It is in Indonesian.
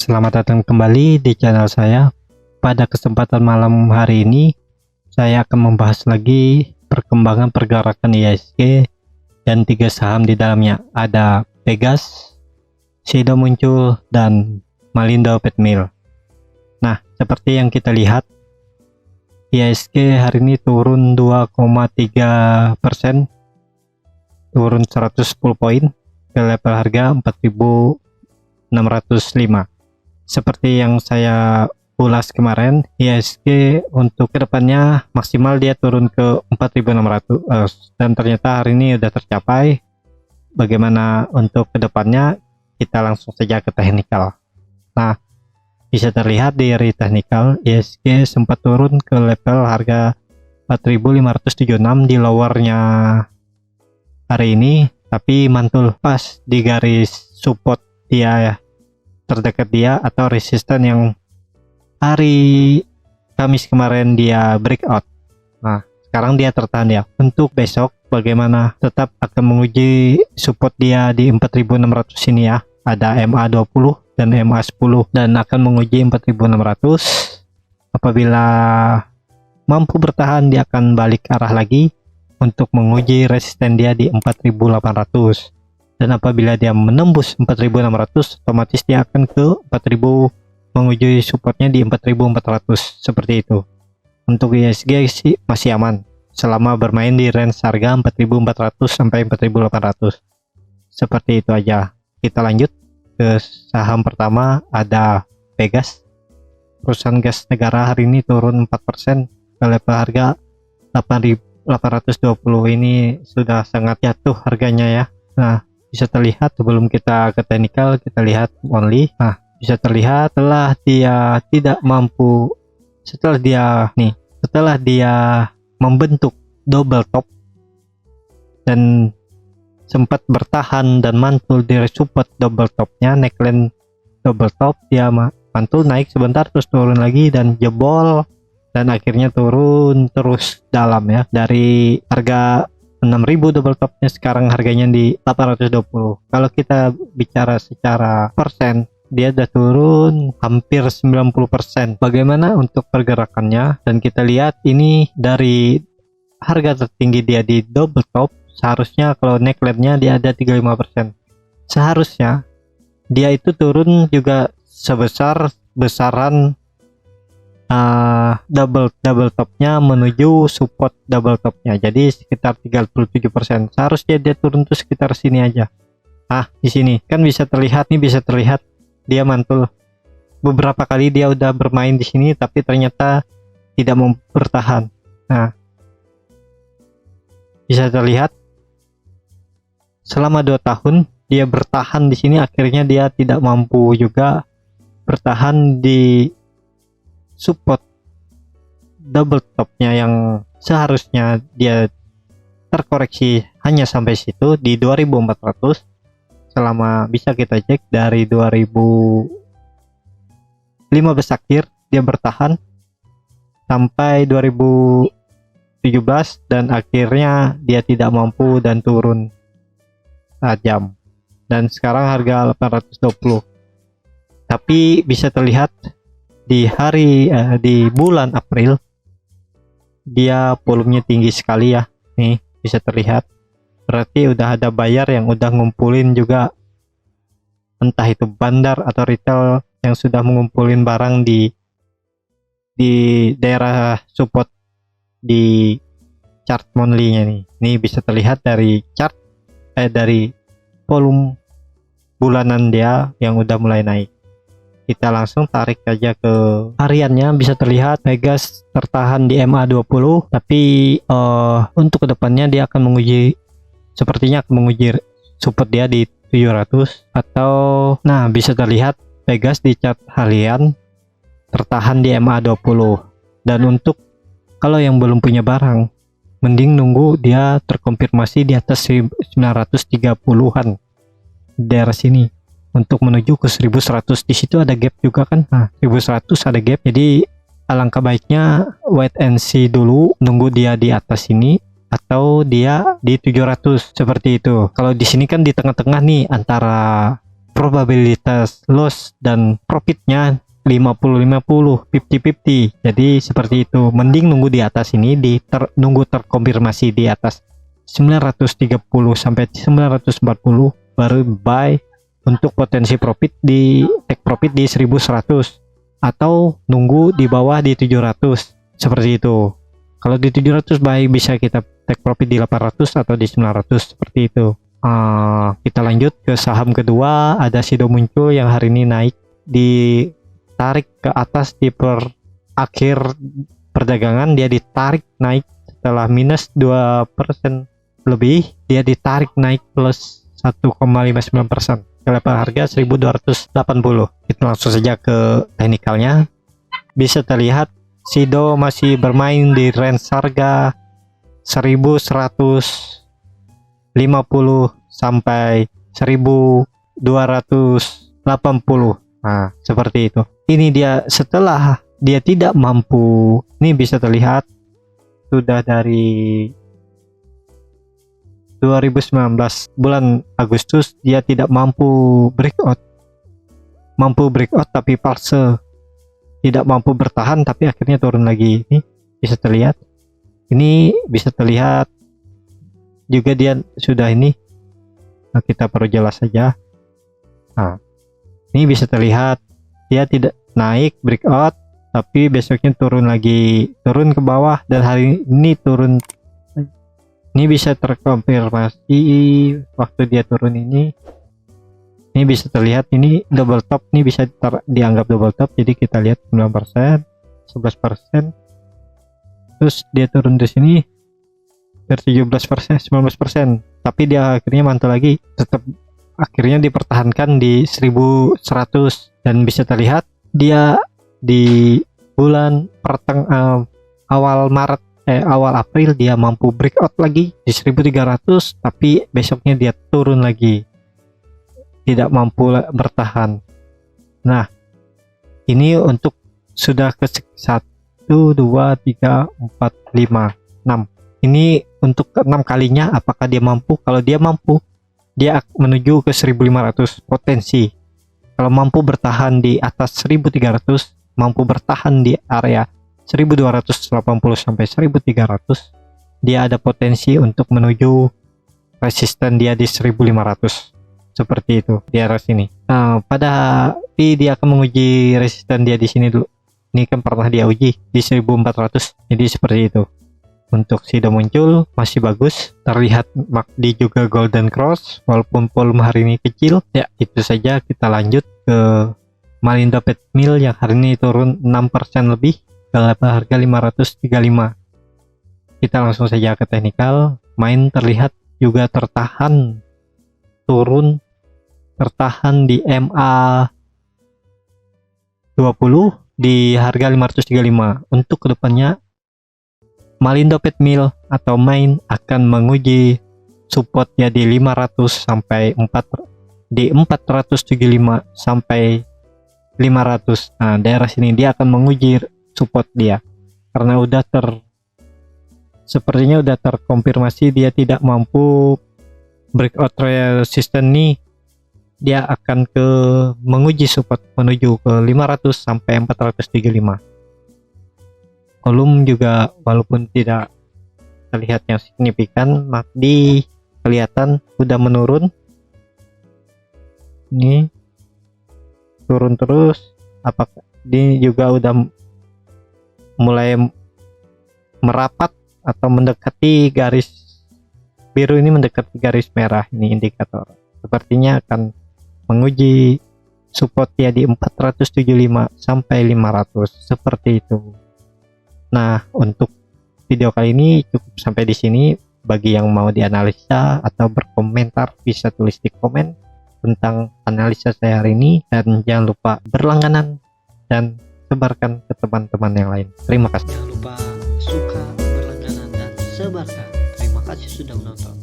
Selamat datang kembali di channel saya. Pada kesempatan malam hari ini, saya akan membahas lagi perkembangan pergerakan IHSG dan 3 saham di dalamnya. Ada Pegas, Shadow muncul, dan Malindo Petmil. Nah, seperti yang kita lihat, IHSG hari ini turun 2,3%, turun 110 poin ke level harga 4.605. Seperti yang saya ulas kemarin, IHSG untuk kedepannya maksimal dia turun ke 4.600, dan ternyata hari ini udah tercapai. Bagaimana untuk kedepannya, kita langsung saja ke teknikal. Nah, bisa terlihat dari teknikal, IHSG sempat turun ke level harga 4.576 di lowernya hari ini, tapi mantul pas di garis support dia ya, terdekat dia atau resisten yang hari Kamis kemarin dia breakout. Nah, sekarang dia tertahan ya. Untuk besok bagaimana, tetap akan menguji support dia di 4.600 ini ya. Ada MA20 dan MA10 dan akan menguji 4.600. Apabila mampu bertahan, dia akan balik arah lagi untuk menguji resisten dia di 4.800. Dan apabila dia menembus 4.600, otomatis dia akan ke 4.000, menguji supportnya di 4.400, seperti itu. Untuk IHSG sih masih aman selama bermain di range harga 4.400 sampai 4.800. Seperti itu aja. Kita lanjut ke saham pertama, ada Pegas. Perusahaan gas negara hari ini turun 4% ke level harga 8.820. Ini sudah sangat jatuh harganya ya. Nah, bisa terlihat sebelum kita ke teknikal, kita lihat only. Nah, bisa terlihat setelah dia tidak mampu, setelah dia membentuk double top dan sempat bertahan dan mantul di support double topnya, neckline double top, dia mantul naik sebentar terus turun lagi dan jebol, dan akhirnya turun terus dalam ya, dari harga 6.000 double topnya sekarang harganya di 820. Kalau kita bicara secara persen, dia udah turun hampir 90%. Bagaimana untuk pergerakannya? Dan kita lihat ini dari harga tertinggi dia di double top, seharusnya kalau neckline-nya dia ada 35%. Seharusnya dia itu turun juga besaran double topnya menuju support double topnya, jadi sekitar 37%. Seharusnya dia turun tuh sekitar sini aja. Nah, di sini kan bisa terlihat dia mantul beberapa kali, dia udah bermain di sini tapi ternyata tidak mau bertahan. Nah, bisa terlihat selama 2 tahun dia bertahan di sini, akhirnya dia tidak mampu juga bertahan di support double topnya yang seharusnya dia terkoreksi hanya sampai situ di 2.400. selama bisa kita cek dari 2015 akhir dia bertahan sampai 2017 dan akhirnya dia tidak mampu dan turun tajam, dan sekarang harga 820. Tapi bisa terlihat di bulan April dia volumenya tinggi sekali ya. Nih bisa terlihat, berarti udah ada buyer yang udah ngumpulin juga, entah itu bandar atau retail yang sudah mengumpulin barang di daerah support di chart monthly-nya nih. Ini bisa terlihat dari chart dari volume bulanan dia yang udah mulai naik. Kita langsung tarik aja ke hariannya. Bisa terlihat Pegas tertahan di MA20, tapi untuk kedepannya dia akan sepertinya akan menguji support dia di 700 atau, nah bisa terlihat Pegas di chart harian tertahan di MA20. Dan untuk kalau yang belum punya barang, mending nunggu dia terkonfirmasi di atas 930-an daerah sini untuk menuju ke 1100. Di situ ada gap juga kan. Nah, 1100 ada gap. Jadi alangkah baiknya wait and see dulu, nunggu dia di atas ini atau dia di 700 seperti itu. Kalau di sini kan di tengah-tengah nih antara probabilitas loss dan profitnya 50-50, 50-50. Jadi seperti itu. Mending nunggu di atas ini, nunggu terkonfirmasi di atas 930 sampai 940 baru buy untuk potensi profit di take profit di 1100, atau nunggu di bawah di 700 seperti itu. Kalau di 700 buy bisa kita take profit di 800 atau di 900 seperti itu. Kita lanjut ke saham kedua, ada Sido Muncul yang hari ini naik, ditarik ke atas di akhir perdagangan, dia ditarik naik setelah minus 2% lebih, dia ditarik naik plus 1,59%. Level harga 1280. Kita langsung saja ke teknikalnya. Bisa terlihat Sido masih bermain di range harga 1150 sampai 1280. Nah, seperti itu. Ini dia setelah dia tidak mampu. Ini bisa terlihat sudah dari 2019 bulan Agustus dia tidak mampu breakout tapi fase, tidak mampu bertahan tapi akhirnya turun lagi. Ini bisa terlihat, juga dia sudah ini. Nah, kita perlu jelas saja. Nah, ini bisa terlihat dia tidak naik breakout tapi besoknya turun lagi, turun ke bawah, dan hari ini turun. Ini bisa terkonfirmasi waktu dia turun ini bisa terlihat ini double top, ini bisa dianggap double top. Jadi kita lihat 9%, 11%, terus dia turun di sini ke 17%, 19%, tapi dia akhirnya mantul lagi, tetap akhirnya dipertahankan di 1100. Dan bisa terlihat dia di bulan awal April dia mampu breakout lagi di 1300, tapi besoknya dia turun lagi, tidak mampu bertahan. Nah, ini untuk sudah ke 1, 2, 3, 4, 5, 6. Ini untuk ke-6 kalinya. Apakah dia mampu? Kalau dia mampu, dia menuju ke 1500 potensi. Kalau mampu bertahan di atas 1300, mampu bertahan di area 1280 sampai 1300, dia ada potensi untuk menuju resisten dia di 1500 seperti itu di arah sini. Tapi dia akan menguji resisten dia di sini dulu. Ini kan pernah dia uji di 1400. Jadi seperti itu. Untuk Sido Muncul masih bagus, terlihat MACD juga golden cross walaupun volume hari ini kecil. Ya, itu saja. Kita lanjut ke Malindo Pet Mill yang hari ini turun 6% lebih ke level harga 535. Kita langsung saja ke teknikal. Main terlihat juga tertahan di MA 20 di harga 535. Untuk kedepannya Malindo Pet Mill atau Main akan menguji supportnya di 500 sampai 475 sampai 500. Nah, daerah sini dia akan menguji support dia karena sepertinya udah terkonfirmasi dia tidak mampu breakout resistance nih. Dia akan menguji support menuju ke 500 sampai 475. Volume juga walaupun tidak terlihat yang signifikan, MACD kelihatan udah menurun. Ini turun terus. Apakah ini juga udah mulai merapat atau mendekati garis biru ini, mendekati garis merah. Ini indikator sepertinya akan menguji support ya di 475 sampai 500 seperti itu. Nah, untuk video kali ini cukup sampai di sini. Bagi yang mau dianalisa atau berkomentar bisa tulis di komen tentang analisa saya hari ini, dan jangan lupa berlangganan dan sebarkan ke teman-teman yang lain. Terima kasih. Jangan lupa suka, berlangganan, dan sebarkan. Terima kasih sudah menonton.